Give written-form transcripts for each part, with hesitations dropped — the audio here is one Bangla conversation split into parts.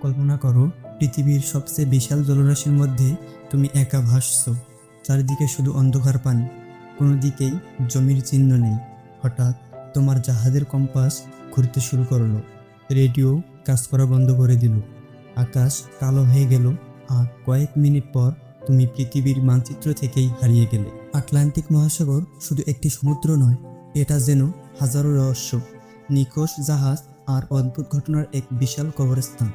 কল্পনা করো, পৃথিবীর সবচেয়ে বিশাল জলরাশির মধ্যে তুমি একা ভাসছো। চারিদিকে শুধু অন্ধকার পানি, কোনো দিকেই জমির চিহ্ন নেই। হঠাৎ তোমার জাহাজের কম্পাস ঘুরতে শুরু করলো, রেডিও কাজ করা বন্ধ করে দিল, আকাশ কালো হয়ে গেল, আর কয়েক মিনিট পর তুমি পৃথিবীর মানচিত্র থেকেই হারিয়ে গেলে। আটলান্টিক মহাসাগর শুধু একটি সমুদ্র নয়, এটা যেন হাজারো রহস্য, নিখোঁজ জাহাজ আর অদ্ভুত ঘটনার এক বিশাল কবরস্থান।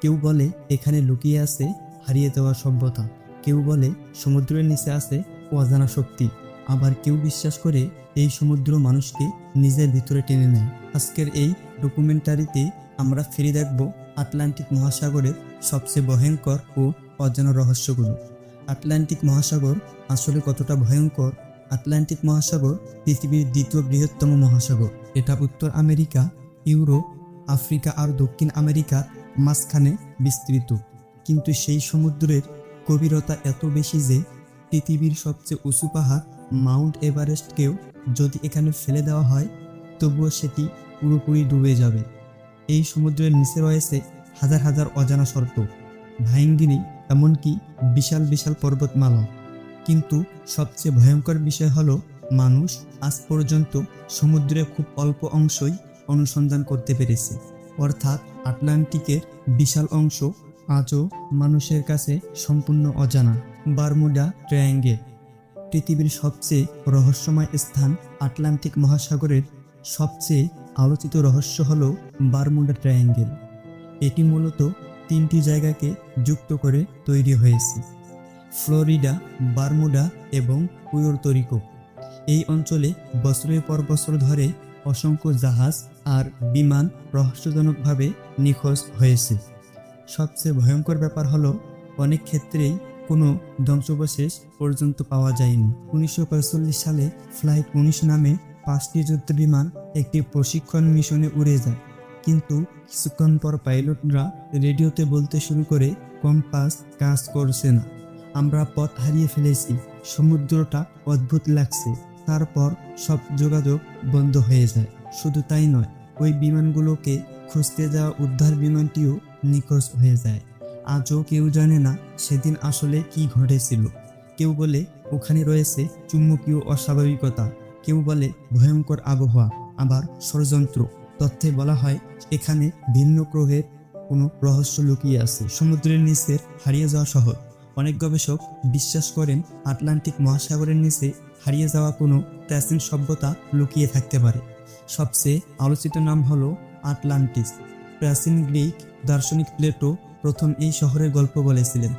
কেউ বলে এখানে লুকিয়ে আছে হারিয়ে যাওয়া সভ্যতা, কেউ বলে সমুদ্রের নিচে আছে অজানা শক্তি, আবার কেউ বিশ্বাস করে এই সমুদ্র মানুষকে নিজের ভিতরে টেনে নেয়। আজকের এই ডকুমেন্টারিতে আমরা ফিরে দেখব আটলান্টিক মহাসাগরের সবচেয়ে ভয়ঙ্কর ও অজানা রহস্যগুলো। আটলান্টিক মহাসাগর আসলে কতটা ভয়ঙ্কর? আটলান্টিক মহাসাগর পৃথিবীর দ্বিতীয় বৃহত্তম মহাসাগর। এটা উত্তর আমেরিকা, ইউরোপ, আফ্রিকা আর দক্ষিণ আমেরিকার মাঝখানে বিস্তৃত। কিন্তু সেই সমুদ্রের গভীরতা এত বেশি যে পৃথিবীর সবচেয়ে উঁচু পাহাড় মাউন্ট এভারেস্টকেও যদি এখানে ফেলে দেওয়া হয়, তবুও সেটি পুরোপুরি ডুবে যাবে। এই সমুদ্রের নিচে রয়েছে হাজার হাজার অজানা শর্ত, ভাইঙ্গিনি, এমনকি বিশাল বিশাল পর্বতমালা। কিন্তু সবচেয়ে ভয়ঙ্কর বিষয় হলো, মানুষ আজ পর্যন্ত সমুদ্রের খুব অল্প অংশই অনুসন্ধান করতে পেরেছে। অর্থাৎ আটলান্টিকের বিশাল অংশ আজও মানুষের কাছে সম্পূর্ণ অজানা। বারমুডা ট্রায়াঙ্গেল পৃথিবীর সবচেয়ে রহস্যময় স্থান। আটলান্টিক মহাসাগরের সবচেয়ে আলোচিত রহস্য হলো বারমুডা ট্রায়াঙ্গেল। এটি মূলত তিনটি জায়গাকে যুক্ত করে তৈরি হয়েছে: ফ্লোরিডা, বারমুডা এবং পুয়ের্তো রিকো। এই অঞ্চলে বছরের পর বছর ধরে অসংখ্য জাহাজ আর বিমান রহস্যজনকভাবে নিখোঁজ হয়েছে। সবচেয়ে ভয়ঙ্কর ব্যাপার হলো, অনেক ক্ষেত্রেই কোনো ধ্বংসাবশেষ পর্যন্ত পাওয়া যায়নি। 1945 সালে ফ্লাইট 19 নামে 5টি যুদ্ধবিমান একটি প্রশিক্ষণ মিশনে উড়ে যায়, কিন্তু কিছুক্ষণ পর পাইলটরা রেডিওতে বলতে শুরু করে, কম্পাস কাজ করছে না, আমরা পথ হারিয়ে ফেলেছি, সমুদ্রটা অদ্ভুত লাগছে। তারপর সব যোগাযোগ বন্ধ হয়ে যায়। শুধু তাই নয়, ওই বিমানগুলোকে খুঁজতে যাওয়া উদ্ধার বিমানটিও নিখোঁজ হয়ে যায়। আজও কেউ জানে না সেদিন আসলে কি ঘটেছিল। কেউ বলে ওখানে রয়েছে চুম্বকীয় অস্বাভাবিকতা, কেউ বলে ভয়ঙ্কর আবহাওয়া, আবার ষড়যন্ত্র। তথ্যে বলা হয় এখানে ভিন্ন গ্রহের কোনো রহস্য লুকিয়ে আছে। সমুদ্রের নিচের হারিয়ে যাওয়া শহর। অনেক গবেষক বিশ্বাস করেন আটলান্টিক মহাসাগরের নিচে হারিয়ে যাওয়া কোনো প্রাচীন সভ্যতা লুকিয়ে থাকতে পারে। সবচেয়ে আলোচিত নাম হলো আটলান্টিস। প্রাচীন গ্রিক দার্শনিক প্লেটো প্রথম এই শহরের গল্প বলেছিলেন।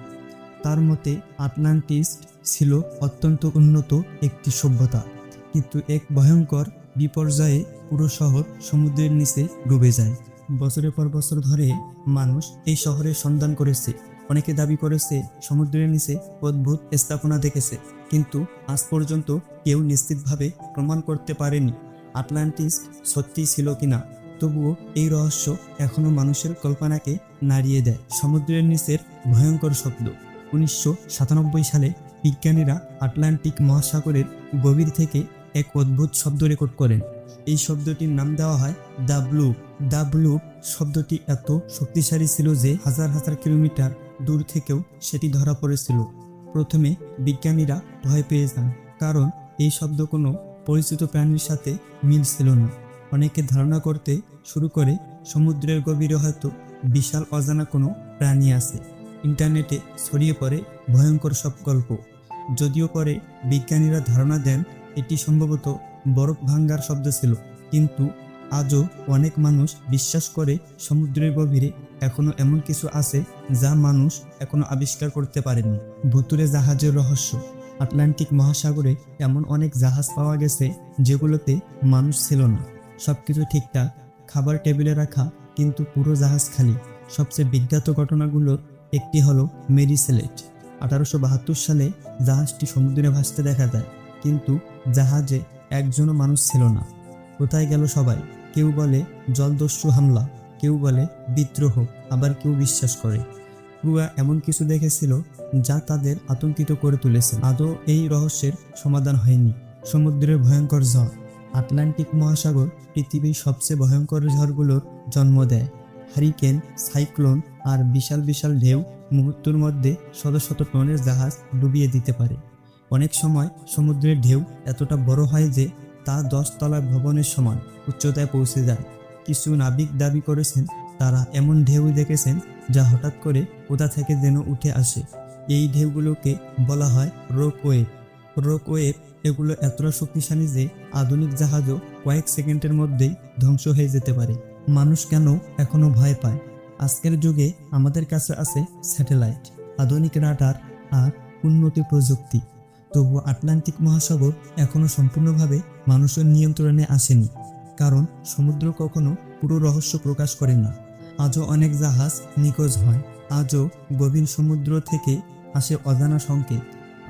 তার মতে আটলান্টিস ছিল অত্যন্ত উন্নত একটি সভ্যতা, কিন্তু এক ভয়ঙ্কর বিপর্যয়ে পুরো শহর সমুদ্রের নিচে ডুবে যায়। বছরের পর বছর ধরে মানুষ এই শহরের সন্ধান করেছে। অনেকে দাবি করেছে সমুদ্রের নিচে অদ্ভুত স্থাপনা দেখেছে, কিন্তু আজ পর্যন্ত কেউ নিশ্চিতভাবে প্রমাণ করতে পারেনি আটলান্টিস সত্যিই ছিল কিনা। তবুও এই রহস্য এখনো মানুষের কল্পনাকে নাড়িয়ে দেয়। সমুদ্রের নিচের ভয়ঙ্কর শব্দ। 1997 সালে বিজ্ঞানীরা আটলান্টিক মহাসাগরের গভীর থেকে এক অদ্ভুত শব্দ রেকর্ড করেন। এই শব্দটির নাম দেওয়া হয় দ্য ব্লু। দ্য ব্লু শব্দটি এত শক্তিশালী ছিল যে হাজার হাজার কিলোমিটার দূর থেকেও সেটি ধরা পড়েছিল। প্রথমে বিজ্ঞানীরা ভয় পেয়ে যান, কারণ এই শব্দ কোনো পরিচিত প্রাণীর সাথে মিল ছিল না। অনেকে ধারণা করতে শুরু করে সমুদ্রের গভীরে হয়তো বিশাল অজানা কোনো প্রাণী আছে। ইন্টারনেটে ছড়িয়ে পড়ে ভয়ঙ্কর সব গল্প। যদিও পরে বিজ্ঞানীরা ধারণা দেন এটি সম্ভবত বরফ ভাঙ্গার শব্দ ছিল, কিন্তু আজও অনেক মানুষ বিশ্বাস করে সমুদ্রের গভীরে এখনো এমন কিছু আছে যা মানুষ এখনো আবিষ্কার করতে পারেনি। ভুতুড়ে জাহাজের রহস্য। আটলান্টিক মহাসাগরে এমন অনেক জাহাজ পাওয়া গেছে যেগুলোতে মানুষ ছিল না। সবকিছু ঠিকঠাক, খাবার টেবিলে রাখা, কিন্তু পুরো জাহাজ খালি। সবচেয়ে বিখ্যাত ঘটনাগুলোর একটি হলো মেরি সেলেট। 1872 সালে জাহাজটি সমুদ্রে ভাসতে দেখা যায়, কিন্তু জাহাজে একজনও মানুষ ছিল না। কোথায় গেল সবাই? কেউ বলে জলদস্যু হামলা, কেউ বলে বিদ্রোহ, আবার কেউ বিশ্বাস করে ক্রুয়া এমন কিছু দেখেছিল যা তাদের আতঙ্কিত করে তুলেছে। আদৌ এই রহস্যের সমাধান হয়নি। সমুদ্রের ভয়ঙ্কর ঝড়। আটলান্টিক মহাসাগর পৃথিবীর সবচেয়ে ভয়ঙ্কর ঝড়গুলোর জন্ম দেয়। হারিকেন, সাইক্লোন আর বিশাল বিশাল ঢেউ মুহূর্তের মধ্যে শত শত টনের জাহাজ ডুবিয়ে দিতে পারে। অনেক সময় সমুদ্রের ঢেউ এতটা বড় হয় যে তা 10 তলা ভবনের সমান উচ্চতায় পৌঁছে যায়। কিছু নাবিক দাবি করেছেন তারা এমন ঢেউ দেখেছেন যা হঠাৎ করে কোথা থেকে যেন উঠে আসে। এই ঢেউগুলোকে বলা হয় রক ওয়েভ। রক ওয়েভ এগুলো এতটা শক্তিশালী যে আধুনিক জাহাজও কয়েক সেকেন্ডের মধ্যেই ধ্বংস হয়ে যেতে পারে। মানুষ কেন এখনো ভয় পায়? আজকের যুগে আমাদের কাছে আছে স্যাটেলাইট, আধুনিক রাডার আর উন্নত প্রযুক্তি। তবু আটলান্টিক মহাসাগর এখনো সম্পূর্ণভাবে মানুষের নিয়ন্ত্রণে আসেনি, কারণ সমুদ্র কখনো পুরো রহস্য প্রকাশ করে না। আজও অনেক জাহাজ নিখোঁজ হয়, আজও গভীর সমুদ্র থেকে আসে অজানা সংকেত।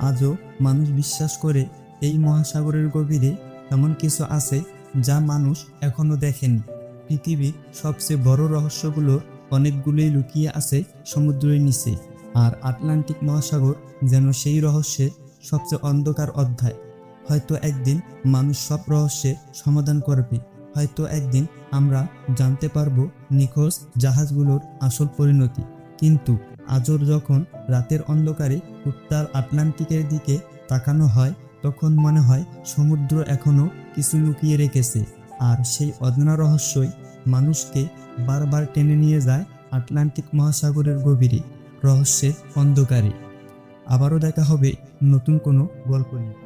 আজও মানুষ বিশ্বাস করে এই মহাসাগরের গভীরে এমন কিছু আছে যা মানুষ এখনো দেখেনি। পৃথিবীর সবচেয়ে বড় রহস্যগুলো অনেকগুলোই লুকিয়ে আছে সমুদ্রের নিচে, আর আটলান্টিক মহাসাগর যেন সেই রহস্যের সবচেয়ে অন্ধকার অধ্যায়। হয়তো একদিন মানুষ সব রহস্যের সমাধান করবে, হয়তো একদিন আমরা জানতে পারবো নিখোঁজ জাহাজগুলোর আসল পরিণতি। কিন্তু আজও যখন রাতের অন্ধকারে উত্তাল আটলান্টিকের দিকে তাকানো হয়, তখন মনে হয় সমুদ্র এখনো কিছু লুকিয়ে রেখেছে, আর সেই অজানা রহস্যই মানুষকে বারবার টেনে নিয়ে যায় আটলান্টিক মহাসাগরের গভীরে, রহস্যের অন্ধকারে। আবারও দেখা হবে নতুন কোনো গল্প নিয়ে।